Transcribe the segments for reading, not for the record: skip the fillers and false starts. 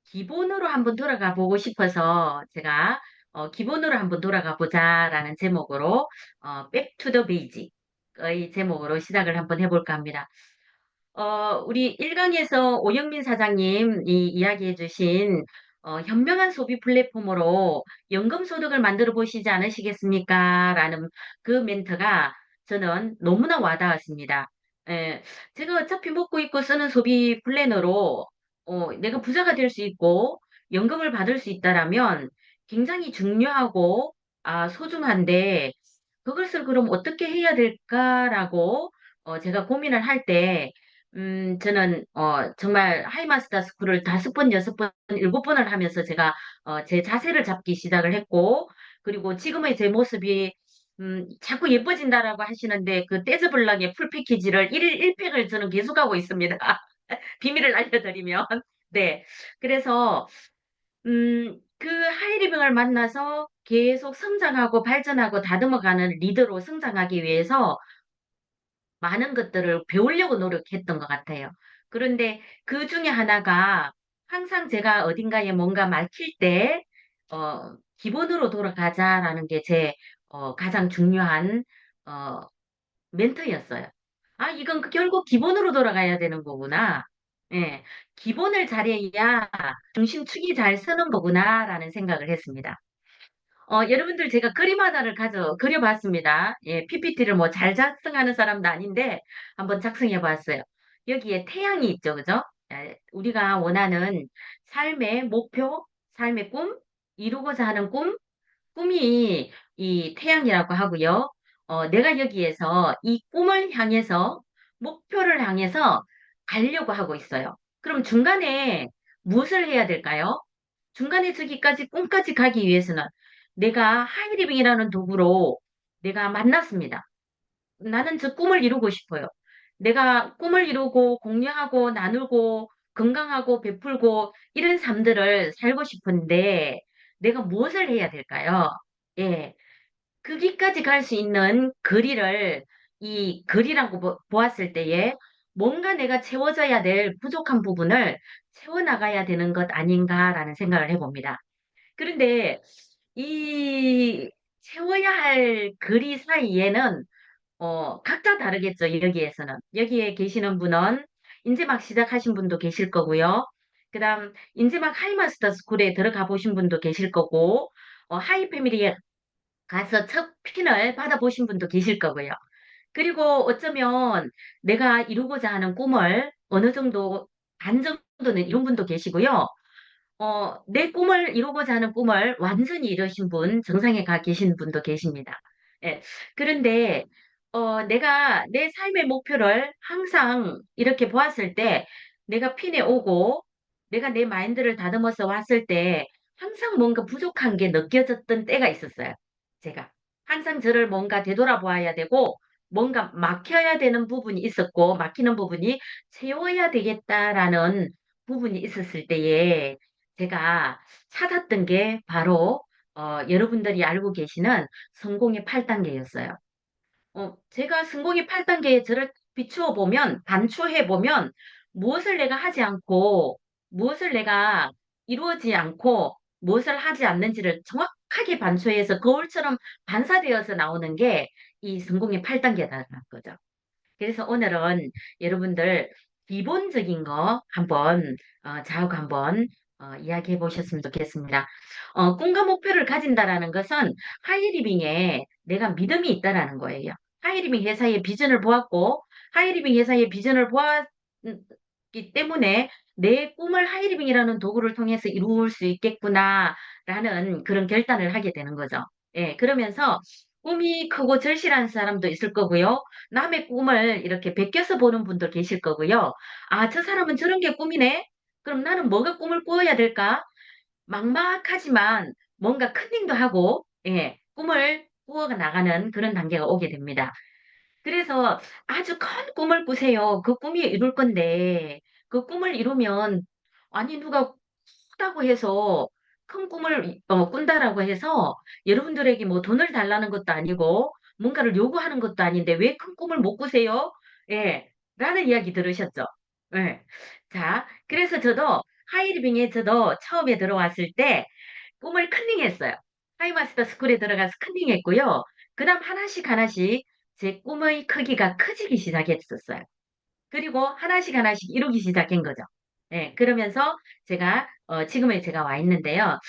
기본으로 한번 돌아가 보고 싶어서 제가 기본으로 한번 돌아가 보자라는 제목으로 Back to the Basic의 제목으로 시작을 한번 해볼까 합니다. 우리 일강에서 오영민 사장님이 이야기해 주신 현명한 소비 플랫폼으로 연금소득을 만들어 보시지 않으시겠습니까? 라는 그 멘트가 저는 너무나 와닿았습니다. 예, 제가 어차피 먹고 있고 쓰는 소비 플랜으로 내가 부자가 될 수 있고 연금을 받을 수 있다라면 굉장히 중요하고 소중한데 그것을 그럼 어떻게 해야 될까라고 제가 고민을 할때 저는, 정말 하이마스터 스쿨을 5번, 6번, 7번을 하면서 제가, 제 자세를 잡기 시작을 했고, 그리고 지금의 제 모습이, 자꾸 예뻐진다라고 하시는데, 그 떼즈블락의 풀 패키지를 1일 1팩을 저는 계속하고 있습니다. 비밀을 알려드리면. 네. 그래서, 그 하이리빙을 만나서 계속 성장하고 발전하고 다듬어가는 리더로 성장하기 위해서 많은 것들을 배우려고 노력했던 것 같아요. 그런데 그 중에 하나가 항상 제가 어딘가에 뭔가 막힐 때, 기본으로 돌아가자라는 게 제, 가장 중요한, 어, 멘토였어요. 이건 결국 기본으로 돌아가야 되는 거구나. 예, 기본을 잘해야 중심축이 잘 서는 거구나라는 생각을 했습니다. 여러분들 제가 그림 하나를 그려봤습니다. 예, PPT를 뭐 잘 작성하는 사람도 아닌데 한번 작성해 봤어요. 여기에 태양이 있죠, 그죠? 우리가 원하는 삶의 목표, 삶의 꿈, 이루고자 하는 꿈이 이 태양이라고 하고요. 내가 여기에서 이 꿈을 향해서, 목표를 향해서 가려고 하고 있어요. 그럼 중간에 무엇을 해야 될까요? 중간에 저기까지 꿈까지 가기 위해서는 내가 하이리빙이라는 도구로 내가 만났습니다. 나는 저 꿈을 이루고 싶어요. 내가 꿈을 이루고 공유하고 나누고 건강하고 베풀고 이런 삶들을 살고 싶은데 내가 무엇을 해야 될까요? 예. 거기까지 갈 수 있는 거리를 이 거리라고 보았을 때에 뭔가 내가 채워져야 될 부족한 부분을 채워나가야 되는 것 아닌가라는 생각을 해봅니다. 그런데 이 채워야 할 거리 사이에는 각자 다르겠죠, 여기에서는. 여기에 계시는 분은 이제 막 시작하신 분도 계실 거고요. 그다음 이제 막 하이마스터 스쿨에 들어가 보신 분도 계실 거고, 하이 패밀리에 가서 첫 핀을 받아보신 분도 계실 거고요. 그리고 어쩌면 내가 이루고자 하는 꿈을 어느 정도, 반 정도는 이룬 분도 계시고요. 내 꿈을 이루고자 하는 꿈을 완전히 이루신 분, 정상에 가 계신 분도 계십니다. 예. 그런데, 내가 내 삶의 목표를 항상 이렇게 보았을 때, 내가 핀에 오고, 내가 내 마인드를 다듬어서 왔을 때, 항상 뭔가 부족한 게 느껴졌던 때가 있었어요. 제가. 항상 저를 뭔가 되돌아보아야 되고, 뭔가 막혀야 되는 부분이 있었고, 막히는 부분이 채워야 되겠다라는 부분이 있었을 때에, 제가 찾았던 게 바로 여러분들이 알고 계시는 성공의 8단계였어요. 제가 성공의 8단계에 저를 비추어 보면, 반추해 보면 무엇을 내가 하지 않고 무엇을 내가 이루어지지 않고 무엇을 하지 않는지를 정확하게 반추해서 거울처럼 반사되어서 나오는 게 이 성공의 8단계라는 거죠. 그래서 오늘은 여러분들 기본적인 거 한번 자욱 한번 이야기해 보셨으면 좋겠습니다. 꿈과 목표를 가진다라는 것은 하이리빙에 내가 믿음이 있다라는 거예요. 하이리빙 회사의 비전을 보았고 하이리빙 회사의 비전을 보았기 때문에 내 꿈을 하이리빙이라는 도구를 통해서 이룰 수 있겠구나라는 그런 결단을 하게 되는 거죠. 예, 그러면서 꿈이 크고 절실한 사람도 있을 거고요. 남의 꿈을 이렇게 베껴서 보는 분도 계실 거고요. 저 사람은 저런 게 꿈이네? 그럼 나는 뭐가 꿈을 꾸어야 될까? 막막하지만 뭔가 컨닝도 하고, 예, 꿈을 꾸어 나가는 그런 단계가 오게 됩니다. 그래서 아주 큰 꿈을 꾸세요. 그 꿈이 이룰 건데, 그 꿈을 이루면, 아니, 누가 크다고 해서, 큰 꿈을 꾼다라고 해서, 여러분들에게 뭐 돈을 달라는 것도 아니고, 뭔가를 요구하는 것도 아닌데, 왜 큰 꿈을 못 꾸세요? 예, 라는 이야기 들으셨죠? 예. 자, 그래서 저도 하이리빙에 저도 처음에 들어왔을 때 꿈을 컨닝했어요. 하이마스터 스쿨에 들어가서 컨닝했고요. 그다음 하나씩 하나씩 제 꿈의 크기가 커지기 시작했었어요. 그리고 하나씩 하나씩 이루기 시작한 거죠. 예, 그러면서 제가 지금의 제가 와 있는데요.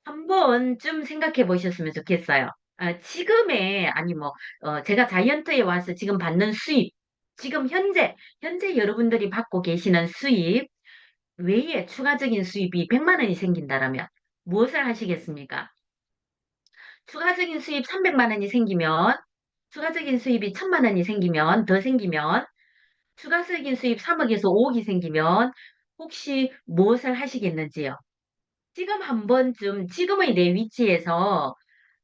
한 번쯤 생각해 보셨으면 좋겠어요. 지금의 아니 뭐 제가 자이언트에 와서 지금 받는 수입, 지금 현재 여러분들이 받고 계시는 수입 외에 추가적인 수입이 100만 원이 생긴다라면 무엇을 하시겠습니까? 추가적인 수입 300만 원이 생기면, 추가적인 수입이 1000만 원이 생기면, 더 생기면, 추가적인 수입 3억에서 5억이 생기면 혹시 무엇을 하시겠는지요? 지금 한 번쯤 지금의 내 위치에서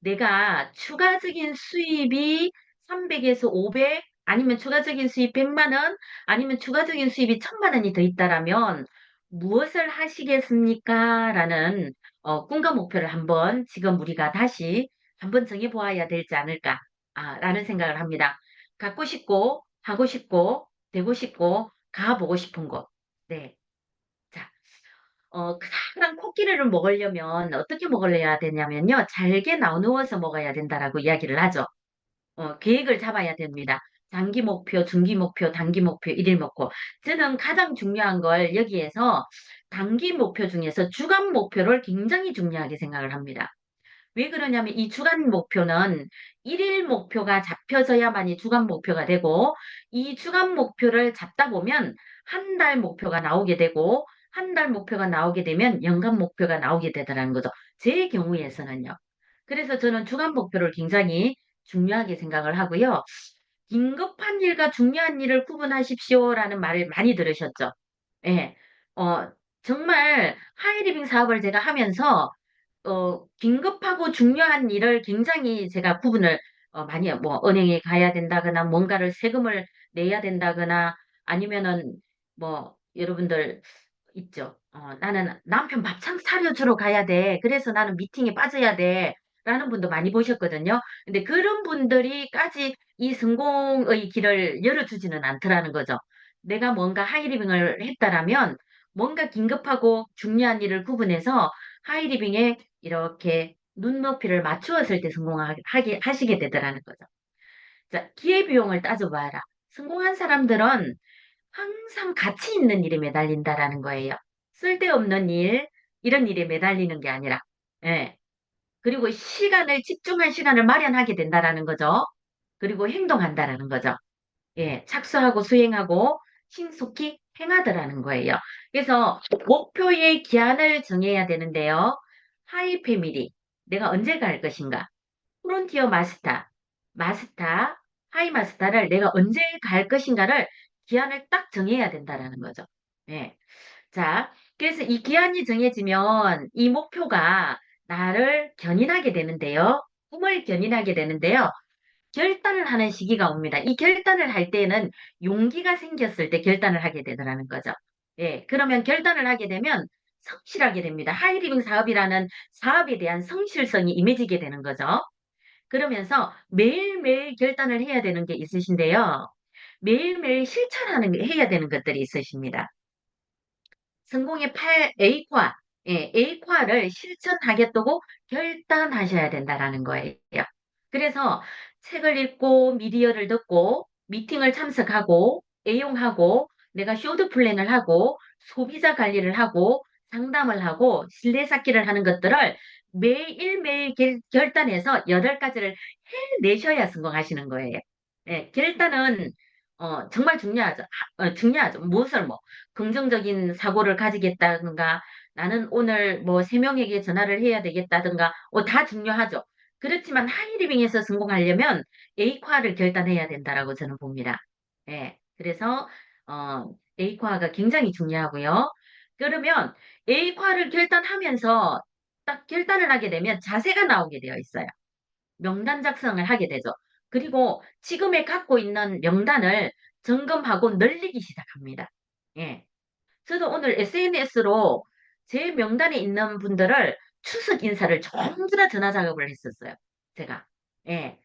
내가 추가적인 수입이 300에서 500 아니면 추가적인 수입 100만 원 아니면 추가적인 수입이 1000만 원이 더 있다라면 무엇을 하시겠습니까? 라는 꿈과 목표를 한번 지금 우리가 다시 한번 정해보아야 되지 않을까 라는 생각을 합니다. 갖고 싶고 하고 싶고 되고 싶고 가보고 싶은 곳. 네. 자, 크다란 코끼리를 먹으려면 어떻게 먹어야 되냐면요. 잘게 나누어서 먹어야 된다라고 이야기를 하죠. 계획을 잡아야 됩니다. 장기 목표, 중기 목표, 단기 목표, 일일 목표. 저는 가장 중요한 걸 여기에서 단기 목표 중에서 주간 목표를 굉장히 중요하게 생각을 합니다. 왜 그러냐면 이 주간 목표는 일일 목표가 잡혀져야만이 주간 목표가 되고 이 주간 목표를 잡다 보면 한 달 목표가 나오게 되고 한 달 목표가 나오게 되면 연간 목표가 나오게 되더라는 거죠. 제 경우에서는요. 그래서 저는 주간 목표를 굉장히 중요하게 생각을 하고요. 긴급한 일과 중요한 일을 구분하십시오라는 말을 많이 들으셨죠. 예. 정말 하이리빙 사업을 제가 하면서 긴급하고 중요한 일을 굉장히 제가 구분을 많이 해요. 뭐 은행에 가야 된다거나 뭔가를 세금을 내야 된다거나 아니면은 뭐 여러분들 있죠. 나는 남편 밥상 차려주러 가야 돼. 그래서 나는 미팅에 빠져야 돼. 라는 분도 많이 보셨거든요. 근데 그런 분들이까지 이 성공의 길을 열어주지는 않더라는 거죠. 내가 뭔가 하이리빙을 했다라면 뭔가 긴급하고 중요한 일을 구분해서 하이리빙에 이렇게 눈높이를 맞추었을 때 하시게 되더라는 거죠. 자, 기회비용을 따져봐라. 성공한 사람들은 항상 가치 있는 일에 매달린다라는 거예요. 쓸데없는 일, 이런 일에 매달리는 게 아니라, 예. 그리고 집중한 시간을 마련하게 된다라는 거죠. 그리고 행동한다라는 거죠. 예, 착수하고 수행하고 신속히 행하더라는 거예요. 그래서 목표의 기한을 정해야 되는데요. 하이 패밀리, 내가 언제 갈 것인가? 프론티어 마스터, 하이 마스터를 내가 언제 갈 것인가를 기한을 딱 정해야 된다라는 거죠. 예. 자, 그래서 이 기한이 정해지면 이 목표가 나를 견인하게 되는데요. 꿈을 견인하게 되는데요. 결단을 하는 시기가 옵니다. 이 결단을 할 때는 용기가 생겼을 때 결단을 하게 되더라는 거죠. 예, 그러면 결단을 하게 되면 성실하게 됩니다. 하이리빙 사업이라는 사업에 대한 성실성이 임해지게 되는 거죠. 그러면서 매일매일 결단을 해야 되는 게 있으신데요. 매일매일 해야 되는 것들이 있으십니다. 성공의 8A과, 예, A과를 실천하겠다고 결단하셔야 된다라는 거예요. 그래서 책을 읽고 미디어를 듣고 미팅을 참석하고 애용하고 내가 쇼드 플랜을 하고 소비자 관리를 하고 상담을 하고 신뢰 쌓기를 하는 것들을 매일매일 결단해서 8가지를 해내셔야 성공하시는 거예요. 예, 결단은 정말 중요하죠. 중요하죠. 무엇을 뭐 긍정적인 사고를 가지겠다든가 나는 오늘 뭐 3명에게 전화를 해야 되겠다든가 다 중요하죠. 그렇지만 하이리빙에서 성공하려면 A과를 결단해야 된다라고 저는 봅니다. 예. 그래서 어, A과가 굉장히 중요하고요. 그러면 A과를 결단하면서 딱 결단을 하게 되면 자세가 나오게 되어 있어요. 명단 작성을 하게 되죠. 그리고 지금에 갖고 있는 명단을 점검하고 늘리기 시작합니다. 예. 저도 오늘 SNS로 제 명단에 있는 분들을 추석 인사를 전부 다 전화 작업을 했었어요. 제가. 예.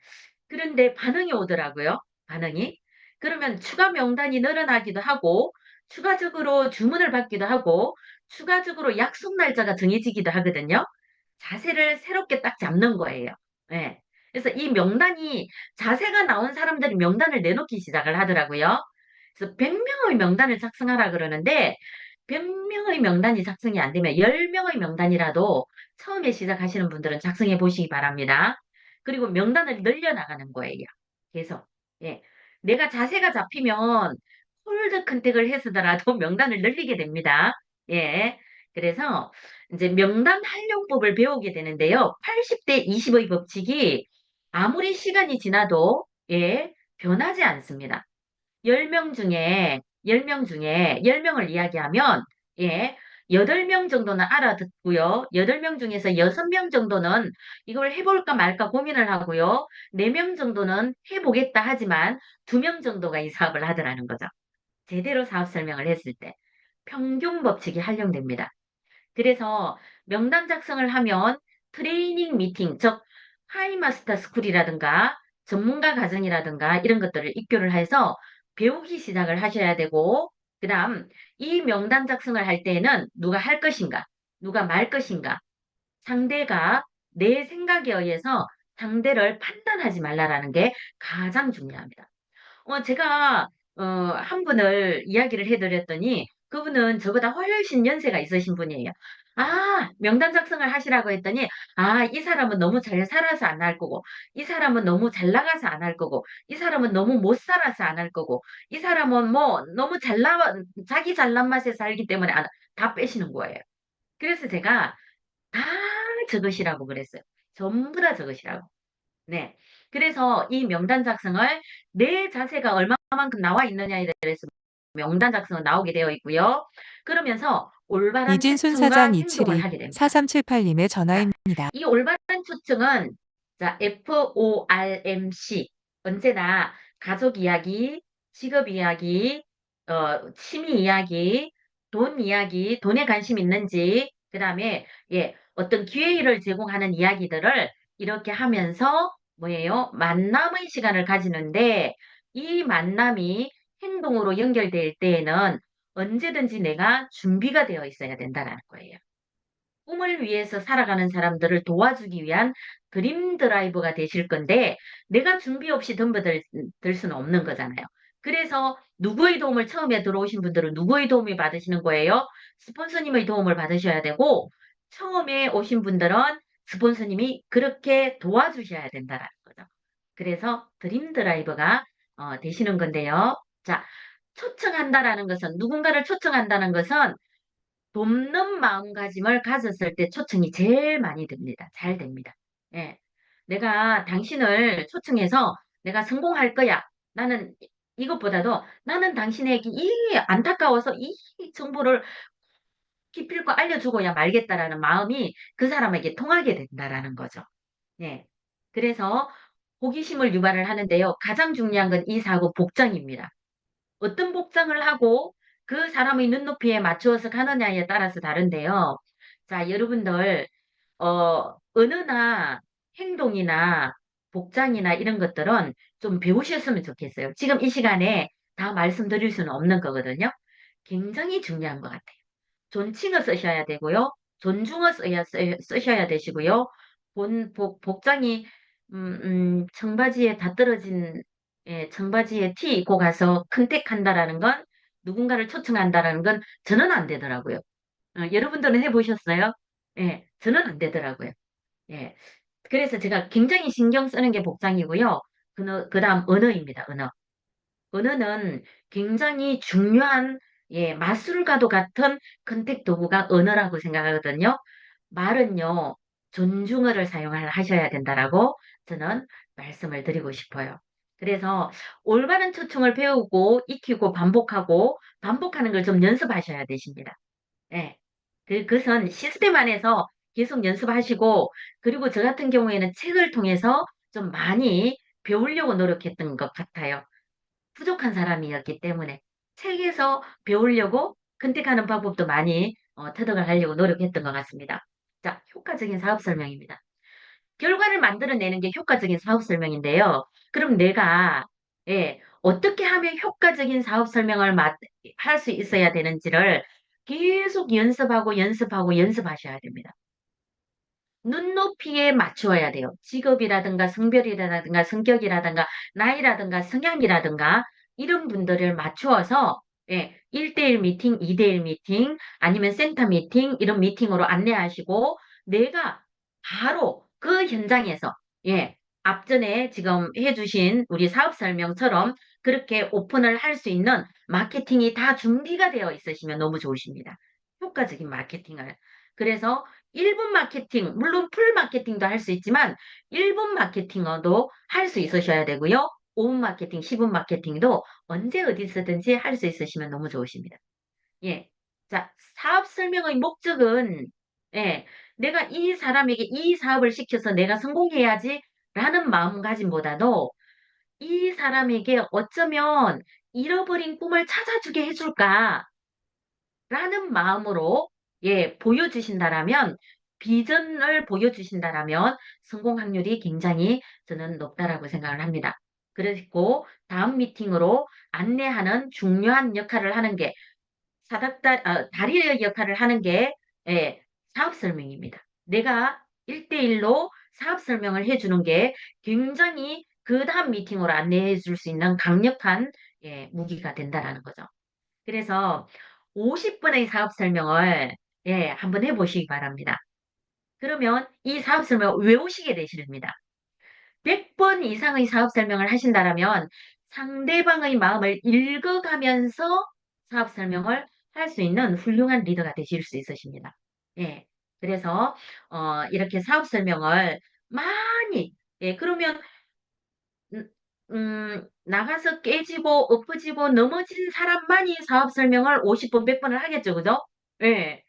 그런데 반응이 오더라고요. 반응이. 그러면 추가 명단이 늘어나기도 하고, 추가적으로 주문을 받기도 하고, 추가적으로 약속 날짜가 정해지기도 하거든요. 자세를 새롭게 딱 잡는 거예요. 예. 그래서 이 명단이 자세가 나온 사람들이 명단을 내놓기 시작을 하더라고요. 그래서 100명의 명단을 작성하라 그러는데 100명의 명단이 작성이 안 되면 10명의 명단이라도 처음에 시작하시는 분들은 작성해 보시기 바랍니다. 그리고 명단을 늘려나가는 거예요. 계속. 예. 내가 자세가 잡히면 콜드 컨택을 해서더라도 명단을 늘리게 됩니다. 예. 그래서 이제 명단 활용법을 배우게 되는데요. 80대 20의 법칙이 아무리 시간이 지나도 예, 변하지 않습니다. 10명 중에 10명을 이야기하면 예, 8명 정도는 알아듣고요. 8명 중에서 6명 정도는 이걸 해볼까 말까 고민을 하고요. 4명 정도는 해보겠다 하지만 2명 정도가 이 사업을 하더라는 거죠. 제대로 사업 설명을 했을 때 평균 법칙이 활용됩니다. 그래서 명단 작성을 하면 트레이닝 미팅, 즉 하이마스터 스쿨이라든가 전문가 과정이라든가 이런 것들을 입교를 해서 배우기 시작을 하셔야 되고, 그다음 이 명단 작성을 할 때에는 누가 할 것인가, 누가 말 것인가, 상대가 내 생각에 의해서 상대를 판단하지 말라라는 게 가장 중요합니다. 제가 한 분을 이야기를 해드렸더니 그분은 저보다 훨씬 연세가 있으신 분이에요. 아, 명단 작성을 하시라고 했더니, 아, 이 사람은 너무 잘 살아서 안 할 거고, 이 사람은 너무 잘 나가서 안 할 거고, 이 사람은 너무 못 살아서 안 할 거고, 이 사람은 뭐 너무 자기 잘난 맛에 살기 때문에 다 빼시는 거예요. 그래서 제가 다 적으시라고 그랬어요. 전부 다 적으시라고. 네. 그래서 이 명단 작성을 내 자세가 얼마만큼 나와 있느냐에 대해서 명단 작성은 나오게 되어 있고요. 그러면서 올바른 이진순 사장 초청과 행동을 272 하게 됩니다. 4378님의 자, 전화입니다. 이 올바른 초청은 자, FORMC 언제나 가족 이야기, 직업 이야기, 취미 이야기, 돈 이야기, 돈에 관심 있는지, 그다음에 예, 어떤 기회를 제공하는 이야기들을 이렇게 하면서 뭐예요? 만남의 시간을 가지는데 이 만남이 행동으로 연결될 때에는 언제든지 내가 준비가 되어 있어야 된다는 거예요. 꿈을 위해서 살아가는 사람들을 도와주기 위한 드림 드라이브가 되실 건데 내가 준비 없이 덤벼들 수는 없는 거잖아요. 그래서 누구의 도움을 처음에 들어오신 분들은 누구의 도움을 받으시는 거예요? 스폰서님의 도움을 받으셔야 되고 처음에 오신 분들은 스폰서님이 그렇게 도와주셔야 된다는 거죠. 그래서 드림 드라이브가 되시는 건데요. 자, 초청한다라는 것은 누군가를 초청한다는 것은 돕는 마음가짐을 가졌을 때 초청이 제일 많이 됩니다. 잘 됩니다. 예. 내가 당신을 초청해서 내가 성공할 거야. 나는 이것보다도 나는 당신에게 이 안타까워서 이 정보를 기필코 알려주고야 말겠다라는 마음이 그 사람에게 통하게 된다라는 거죠. 예. 그래서 호기심을 유발을 하는데요. 가장 중요한 건 이 사고 복장입니다. 어떤 복장을 하고 그 사람의 눈높이에 맞추어서 가느냐에 따라서 다른데요. 자, 여러분들, 언어나 행동이나 복장이나 이런 것들은 좀 배우셨으면 좋겠어요. 지금 이 시간에 다 말씀드릴 수는 없는 거거든요. 굉장히 중요한 것 같아요. 존칭어 쓰셔야 되고요. 존중어 쓰셔야 되시고요. 복장이, 청바지에 다 떨어진, 예, 청바지에 티 입고 가서 컨택한다라는 건, 누군가를 초청한다라는 건 저는 안 되더라고요. 여러분들은 해보셨어요? 예, 저는 안 되더라고요. 예. 그래서 제가 굉장히 신경 쓰는 게 복장이고요. 그다음 언어입니다, 언어. 언어는 굉장히 중요한 예, 마술과도 같은 컨택 도구가 언어라고 생각하거든요. 말은요, 존중어를 하셔야 된다라고 저는 말씀을 드리고 싶어요. 그래서 올바른 초청을 배우고 익히고 반복하는 걸 좀 연습하셔야 되십니다. 예. 그것은 시스템 안에서 계속 연습하시고, 그리고 저 같은 경우에는 책을 통해서 좀 많이 배우려고 노력했던 것 같아요. 부족한 사람이었기 때문에 책에서 배우려고 컨택하는 방법도 많이 터득을 하려고 노력했던 것 같습니다. 자, 효과적인 사업 설명입니다. 결과를 만들어내는 게 효과적인 사업 설명인데요. 그럼 내가 예, 어떻게 하면 효과적인 사업 설명을 할 수 있어야 되는지를 계속 연습하고 연습하고 연습하셔야 됩니다. 눈높이에 맞추어야 돼요. 직업이라든가 성별이라든가 성격이라든가 나이라든가 성향이라든가 이런 분들을 맞추어서 예, 1대1 미팅, 2대1 미팅, 아니면 센터 미팅 이런 미팅으로 안내하시고 내가 바로 그 현장에서 예, 앞전에 지금 해주신 우리 사업 설명처럼 그렇게 오픈을 할 수 있는 마케팅이 다 준비가 되어 있으시면 너무 좋으십니다. 효과적인 마케팅을. 그래서 1분 마케팅, 물론 풀 마케팅도 할 수 있지만 1분 마케팅어도 할 수 있으셔야 되고요. 5분 마케팅, 10분 마케팅도 언제 어디서든지 할 수 있으시면 너무 좋으십니다. 예. 자, 사업 설명의 목적은 예, 내가 이 사람에게 이 사업을 시켜서 내가 성공해야지 라는 마음가짐보다도 이 사람에게 어쩌면 잃어버린 꿈을 찾아주게 해줄까 라는 마음으로 예, 보여주신다라면 비전을 보여주신다라면 성공 확률이 굉장히 저는 높다라고 생각을 합니다. 그리고 다음 미팅으로 안내하는 중요한 역할을 하는 게 다리의 역할을 하는 게 예, 사업 설명입니다. 내가 1대1로 사업 설명을 해주는 게 굉장히 그 다음 미팅으로 안내해 줄 수 있는 강력한 예, 무기가 된다라는 거죠. 그래서 50분의 사업 설명을 예, 한번 해보시기 바랍니다. 그러면 이 사업 설명을 외우시게 되십니다. 100번 이상의 사업 설명을 하신다면 상대방의 마음을 읽어가면서 사업 설명을 할 수 있는 훌륭한 리더가 되실 수 있으십니다. 예. 그래서 이렇게 사업 설명을 많이 예, 그러면 음, 나가서 깨지고 엎어지고 넘어진 사람만이 사업 설명을 50번, 100번을 하겠죠. 그죠? 예.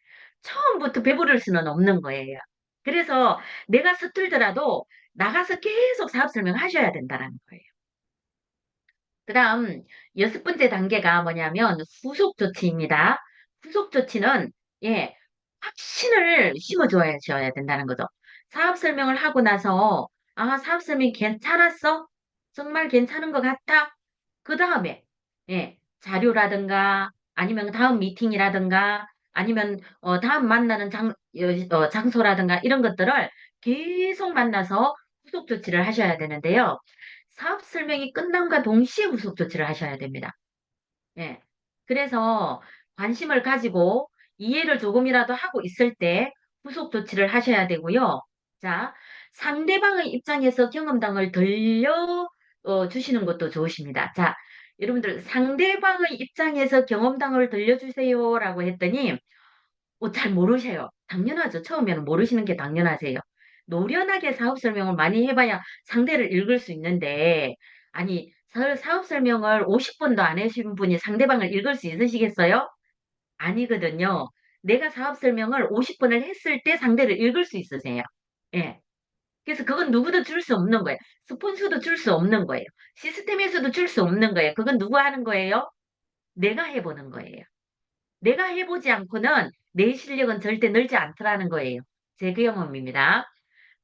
처음부터 배부를 수는 없는 거예요. 그래서 내가 서툴더라도 나가서 계속 사업 설명 하셔야 된다는 거예요. 그 다음, 6번째 단계가 뭐냐면 후속 조치입니다. 후속 조치는, 예, 확신을 심어줘야 된다는 거죠. 사업 설명을 하고 나서, 아, 사업 설명이 괜찮았어? 정말 괜찮은 것 같아? 그 다음에, 예, 자료라든가, 아니면 다음 미팅이라든가, 아니면, 다음 만나는 장소라든가, 이런 것들을 계속 만나서 후속 조치를 하셔야 되는데요. 사업 설명이 끝남과 동시에 후속 조치를 하셔야 됩니다. 예. 그래서 관심을 가지고 이해를 조금이라도 하고 있을 때 후속 조치를 하셔야 되고요. 자, 상대방의 입장에서 경험담을 들려 주시는 것도 좋으십니다. 자, 여러분들 상대방의 입장에서 경험담을 들려주세요라고 했더니 잘 모르셔요. 당연하죠. 처음에는 모르시는 게 당연하세요. 노련하게 사업 설명을 많이 해봐야 상대를 읽을 수 있는데, 아니, 사업 설명을 50번도 안 하신 분이 상대방을 읽을 수 있으시겠어요? 아니거든요. 내가 사업 설명을 50번을 했을 때 상대를 읽을 수 있으세요. 예. 그래서 그건 누구도 줄 수 없는 거예요. 스폰서도 줄 수 없는 거예요. 시스템에서도 줄 수 없는 거예요. 그건 누구 하는 거예요? 내가 해보는 거예요. 내가 해보지 않고는 내 실력은 절대 늘지 않더라는 거예요. 제 경험입니다.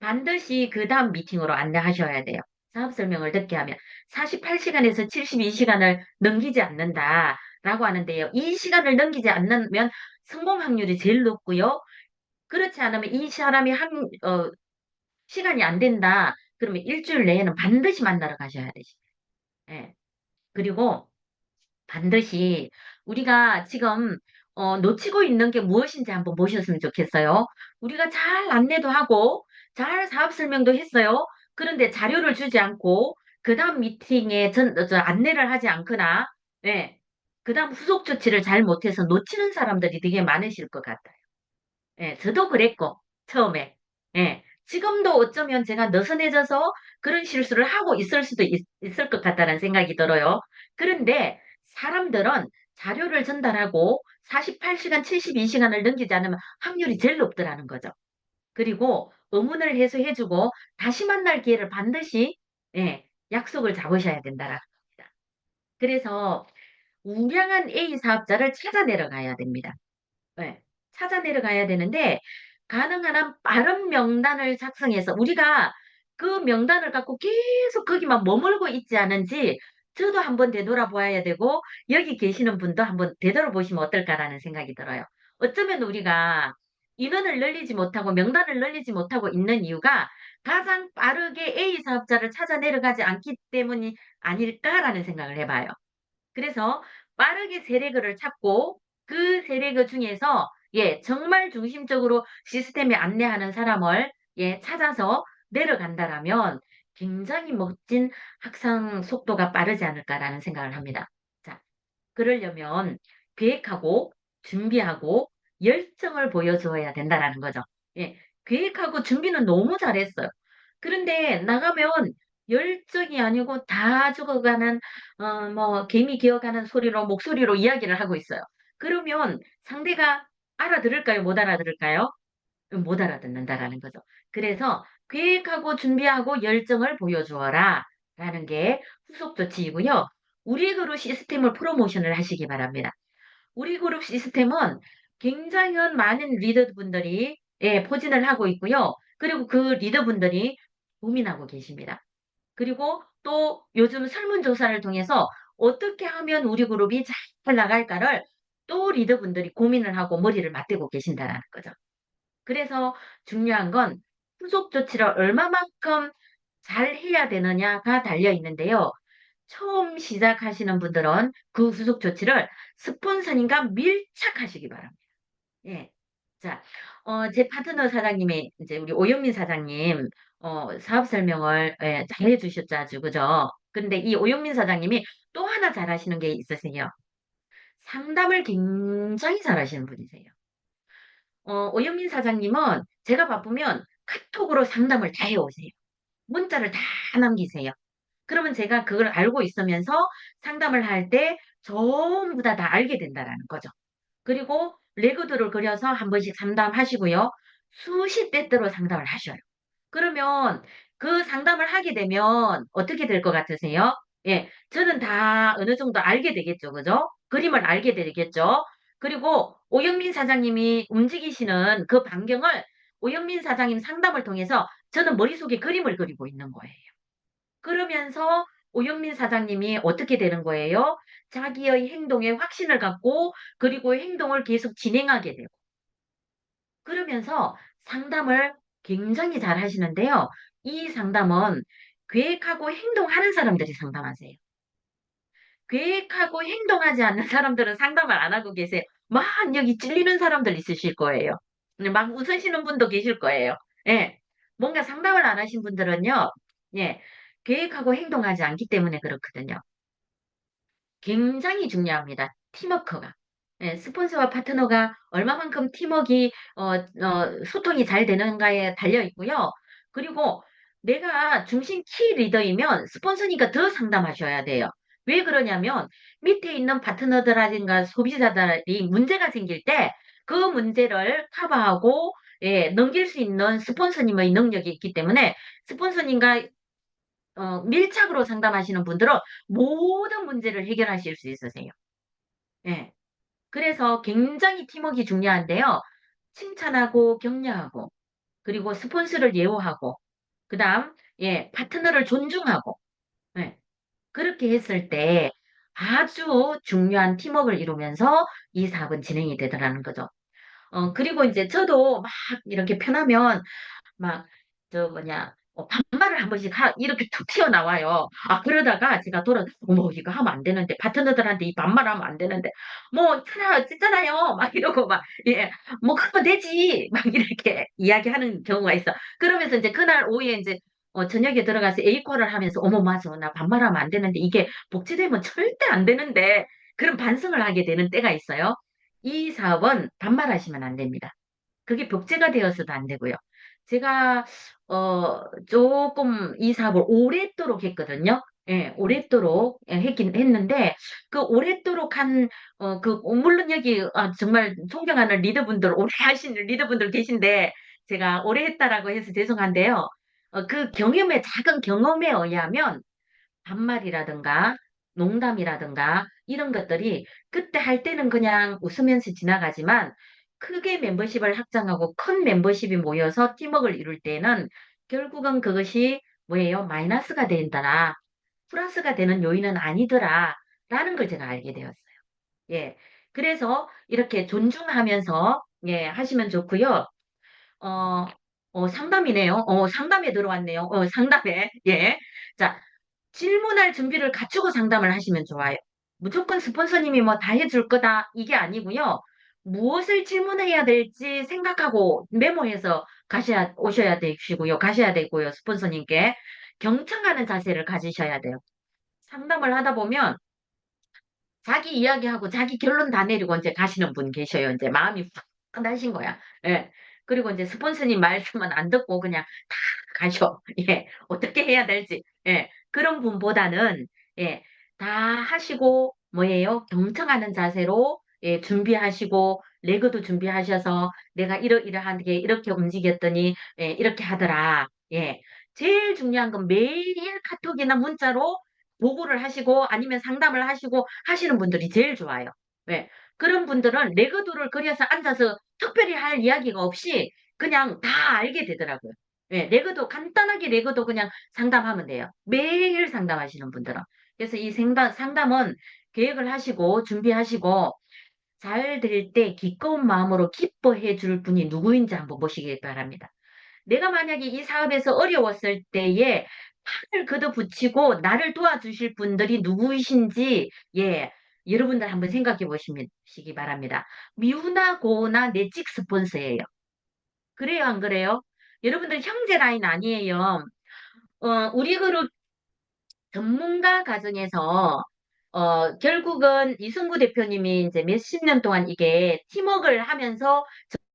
반드시 그 다음 미팅으로 안내하셔야 돼요. 사업 설명을 듣게 하면 48시간에서 72시간을 넘기지 않는다라고 하는데요. 이 시간을 넘기지 않으면 성공 확률이 제일 높고요. 그렇지 않으면 이 사람이 시간이 안 된다. 그러면 일주일 내에는 반드시 만나러 가셔야 되죠. 예. 그리고 반드시 우리가 지금 놓치고 있는 게 무엇인지 한번 보셨으면 좋겠어요. 우리가 잘 안내도 하고 잘 사업 설명도 했어요. 그런데 자료를 주지 않고 그 다음 미팅에 안내를 하지 않거나 예, 그 다음 후속 조치를 잘 못해서 놓치는 사람들이 되게 많으실 것 같아요. 예, 저도 그랬고 처음에 예, 지금도 어쩌면 제가 느슨해져서 그런 실수를 하고 있을 수도 있을 것 같다는 생각이 들어요. 그런데 사람들은 자료를 전달하고 48시간, 72시간을 넘기지 않으면 확률이 제일 높더라는 거죠. 그리고 의문을 해소해주고 다시 만날 기회를 반드시 예, 약속을 잡으셔야 된다라는 겁니다. 그래서 우량한 A 사업자를 찾아 내려가야 됩니다. 네, 찾아 내려가야 되는데 가능한 한 빠른 명단을 작성해서 우리가 그 명단을 갖고 계속 거기만 머물고 있지 않은지 저도 한번 되돌아보아야 되고 여기 계시는 분도 한번 되돌아보시면 어떨까라는 생각이 들어요. 어쩌면 우리가 인원을 늘리지 못하고 명단을 늘리지 못하고 있는 이유가 가장 빠르게 A 사업자를 찾아 내려가지 않기 때문이 아닐까라는 생각을 해봐요. 그래서 빠르게 세레그를 찾고 그 세레그 중에서 정말 중심적으로 시스템에 안내하는 사람을 찾아서 내려간다라면 굉장히 멋진 확산 속도가 빠르지 않을까라는 생각을 합니다. 자, 그러려면 계획하고 준비하고 열정을 보여줘야 된다라는 거죠. 예, 계획하고 준비는 너무 잘했어요. 그런데 나가면 열정이 아니고 다 죽어가는 뭐 개미 기어가는 소리로 목소리로 이야기를 하고 있어요. 그러면 상대가 알아들을까요? 못 알아들을까요? 못 알아듣는다라는 거죠. 그래서 계획하고 준비하고 열정을 보여주어라 라는 게 후속 조치이고요. 우리 그룹 시스템을 프로모션을 하시기 바랍니다. 우리 그룹 시스템은 굉장히 많은 리더분들이 포진을 하고 있고요. 그리고 그 리더분들이 고민하고 계십니다. 그리고 또 요즘 설문조사를 통해서 어떻게 하면 우리 그룹이 잘 나갈까를 또 리더분들이 고민을 하고 머리를 맞대고 계신다는 거죠. 그래서 중요한 건 후속 조치를 얼마만큼 잘 해야 되느냐가 달려 있는데요. 처음 시작하시는 분들은 그 후속 조치를 스폰서님과 밀착하시기 바랍니다. 예. 자, 제 파트너 사장님이 이제 우리 오영민 사장님 사업 설명을 잘 해주셨죠, 아주 그죠? 근데 이 오영민 사장님이 또 하나 잘하시는 게 있으세요. 상담을 굉장히 잘하시는 분이세요. 오영민 사장님은 제가 바쁘면 카톡으로 상담을 다 해오세요. 문자를 다 남기세요. 그러면 제가 그걸 알고 있으면서 상담을 할 때 전부 다 알게 된다라는 거죠. 그리고 레거드를 그려서 한 번씩 상담하시고요. 수십 대대로 상담을 하셔요. 그러면 그 상담을 하게 되면 어떻게 될 것 같으세요? 예, 저는 다 어느 정도 알게 되겠죠, 그죠? 그림을 알게 되겠죠? 그리고 오영민 사장님이 움직이시는 그 반경을 오영민 사장님 상담을 통해서 저는 머릿속에 그림을 그리고 있는 거예요. 그러면서 오영민 사장님이 어떻게 되는 거예요? 자기의 행동에 확신을 갖고 그리고 행동을 계속 진행하게 되고 그러면서 상담을 굉장히 잘 하시는데요. 이 상담은 계획하고 행동하는 사람들이 상담하세요. 계획하고 행동하지 않는 사람들은 상담을 안 하고 계세요. 막 여기 찔리는 사람들 있으실 거예요. 막 웃으시는 분도 계실 거예요. 예. 뭔가 상담을 안 하신 분들은요, 예. 계획하고 행동하지 않기 때문에 그렇거든요. 굉장히 중요합니다. 팀워크가. 예, 스폰서와 파트너가 얼마만큼 팀워크가 소통이 잘 되는가에 달려 있고요. 그리고 내가 중심 키 리더이면 스폰서니까 더 상담하셔야 돼요. 왜 그러냐면 밑에 있는 파트너들이라든가 소비자들이 문제가 생길 때 그 문제를 커버하고 넘길 수 있는 스폰서님의 능력이 있기 때문에 스폰서님과 밀착으로 상담하시는 분들은 모든 문제를 해결하실 수 있으세요. 예. 그래서 굉장히 팀워크가 중요한데요. 칭찬하고 격려하고 그리고 스폰서를 예우하고 그다음 파트너를 존중하고 예. 그렇게 했을 때 아주 중요한 팀워크를 이루면서 이 사업은 진행이 되더라는 거죠. 그리고 이제 저도 막 이렇게 편하면 막, 반말을 한 번씩 이렇게 툭 튀어나와요. 아, 그러다가 제가 어머, 이거 하면 안 되는데, 파트너들한테 이 반말하면 안 되는데, 뭐, 하나, 찢잖아요. 막 이러고 막, 뭐, 그러면 되지. 막 이렇게 이야기하는 경우가 있어. 그러면서 이제 그날 오후에 이제, 저녁에 들어가서 에이코를 하면서, 어머, 맞아. 나 반말하면 안 되는데, 이게 복제되면 절대 안 되는데, 그런 반성을 하게 되는 때가 있어요. 이 사업은 반말하시면 안 됩니다. 그게 복제가 되어서도 안 되고요. 제가 조금 이 사업을 오랫도록 했거든요. 예, 오랫도록 했긴 했는데 그 오랫도록 물론 여기 정말 존경하는 리더분들 오래 하신 리더분들 계신데 제가 오래 했다라고 해서 죄송한데요. 그 작은 경험에 의하면 반말이라든가 농담이라든가 이런 것들이 그때 할 때는 그냥 웃으면서 지나가지만 크게 member십을 확장하고 큰 멤버십이 모여서 팀워크를 이룰 때는 결국은 그것이 뭐예요? 마이너스가 된다나 플러스가 되는 요인은 아니더라 라는 걸 제가 알게 되었어요. 예. 그래서 이렇게 존중하면서 예, 하시면 좋고요. 어, 상담이네요. 상담에 들어왔네요. 상담에. 예. 자, 질문할 준비를 갖추고 상담을 하시면 좋아요. 무조건 스폰서님이 뭐 다 해줄 거다. 이게 아니고요. 무엇을 질문해야 될지 생각하고 메모해서 오셔야 되시고요. 가셔야 되고요. 스폰서님께. 경청하는 자세를 가지셔야 돼요. 상담을 하다 보면 자기 이야기하고 자기 결론 다 내리고 이제 가시는 분 계셔요. 이제 마음이 팍 나신 거야. 예. 그리고 이제 스폰서님 말씀은 안 듣고 그냥 다 가셔. 예. 어떻게 해야 될지. 예. 그런 분보다는 예. 다 하시고 뭐예요? 경청하는 자세로 예, 준비하시고 레고도 준비하셔서 내가 이러이러하게 이렇게 움직였더니 예, 이렇게 하더라. 예. 제일 중요한 건 매일 카톡이나 문자로 보고를 하시고 아니면 상담을 하시고 하시는 분들이 제일 좋아요. 왜? 그런 분들은 레거도를 그려서 앉아서 특별히 할 이야기가 없이 그냥 다 알게 되더라고요. 예, 레거도 간단하게 레거도 그냥 상담하면 돼요. 매일 상담하시는 분들은. 그래서 이 상담은 계획을 하시고 준비하시고 잘 될 때 기꺼운 마음으로 기뻐해 줄 분이 누구인지 한번 보시기 바랍니다. 내가 만약에 이 사업에서 어려웠을 때에 팔을 걷어붙이고 나를 도와주실 분들이 누구이신지, 예, 여러분들 한번 생각해 보시기 바랍니다. 미우나 고우나 내 찍 스폰서예요. 그래요, 안 그래요? 여러분들 형제 라인 아니에요. 우리 그룹 전문가 과정에서 결국은 이승구 대표님이 이제 몇십 년 동안 이게 팀워크를 하면서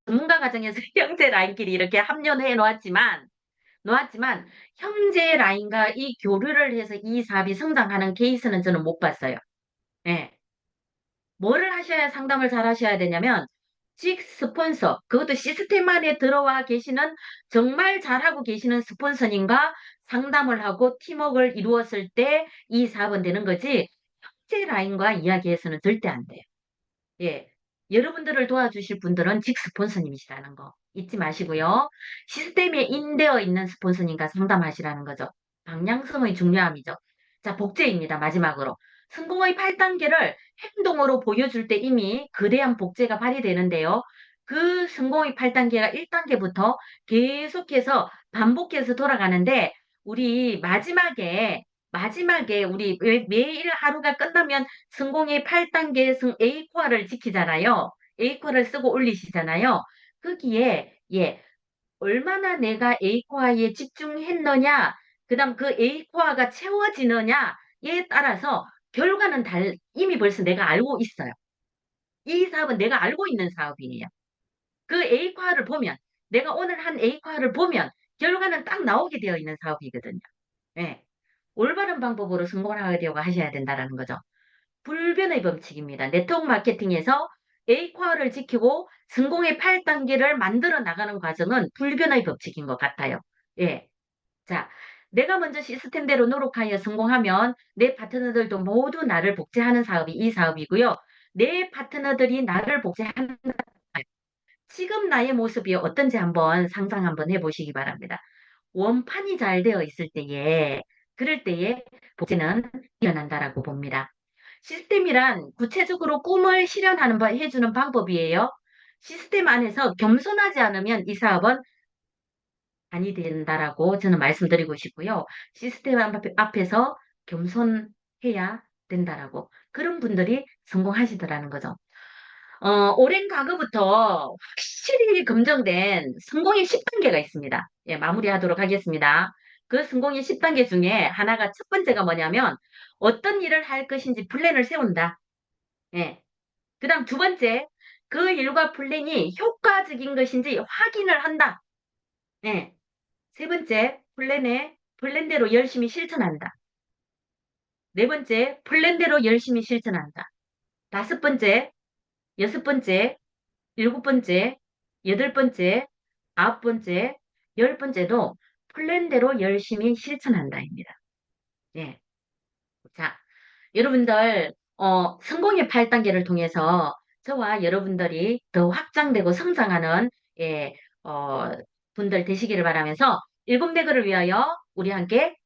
전문가 과정에서 형제 라인끼리 이렇게 합류해 놓았지만 형제 라인과 이 교류를 해서 이 사업이 성장하는 케이스는 저는 못 봤어요. 예. 뭐를 하셔야 상담을 잘 하셔야 되냐면 직 스폰서 그것도 시스템 안에 들어와 계시는 정말 잘하고 계시는 스폰서님과 상담을 하고 팀워크를 이루었을 때 이 사업은 되는 거지 형제 라인과 이야기해서는 절대 안 돼요. 예. 여러분들을 도와주실 분들은 직 스폰서님이시라는 거 잊지 마시고요. 시스템에 인되어 있는 스폰서님과 상담하시라는 거죠. 방향성의 중요함이죠. 자, 복제입니다. 마지막으로. 성공의 8단계를 행동으로 보여줄 때 이미 거대한 복제가 발휘되는데요. 그 성공의 8단계가 1단계부터 계속해서 반복해서 돌아가는데 우리 마지막에 우리 매일 하루가 끝나면 성공의 8단계 A코어를 지키잖아요. A코어를 쓰고 올리시잖아요. 거기에, 예, 얼마나 내가 A코어에 집중했느냐, 그 다음 그 A코어가 채워지느냐에 따라서 결과는 이미 벌써 내가 알고 있어요. 이 사업은 내가 알고 있는 사업이에요. 그 A코어를 보면, 내가 오늘 한 A코어를 보면 결과는 딱 나오게 되어 있는 사업이거든요. 예. 올바른 방법으로 성공을 하려고 하셔야 된다는 거죠. 불변의 법칙입니다. 네트워크 마케팅에서 A코어를 지키고 성공의 8단계를 만들어 나가는 과정은 불변의 법칙인 것 같아요. 예. 자, 내가 먼저 시스템대로 노력하여 성공하면 내 파트너들도 모두 나를 복제하는 사업이 이 사업이고요. 내 파트너들이 나를 복제하는 지금 나의 모습이 어떤지 한번 상상 한번 해보시기 바랍니다. 원판이 잘 되어 있을 때에, 그럴 때에 복제는 일어난다라고 봅니다. 시스템이란 구체적으로 꿈을 실현하는 해주는 방법이에요. 시스템 안에서 겸손하지 않으면 이 사업은 아니 된다라고 저는 말씀드리고 싶고요. 시스템 앞에서 겸손해야 된다라고. 그런 분들이 성공하시더라는 거죠. 오랜 과거부터 확실히 검증된 성공의 10단계가 있습니다. 예, 마무리하도록 하겠습니다. 그 성공의 10단계 중에 하나가 첫 번째가 뭐냐면 어떤 일을 할 것인지 플랜을 세운다. 예. 그 다음 두 번째, 그 일과 플랜이 효과적인 것인지 확인을 한다. 예. 세 번째, 플랜대로 열심히 실천한다. 네 번째, 플랜대로 열심히 실천한다. 다섯 번째, 여섯 번째, 일곱 번째, 여덟 번째, 아홉 번째, 열 번째도 플랜대로 열심히 실천한다입니다. 예. 자, 여러분들, 성공의 8단계를 통해서 저와 여러분들이 더 확장되고 성장하는, 예, 어, 분들 되시기를 바라면서 일곱 내거를 위하여 우리 함께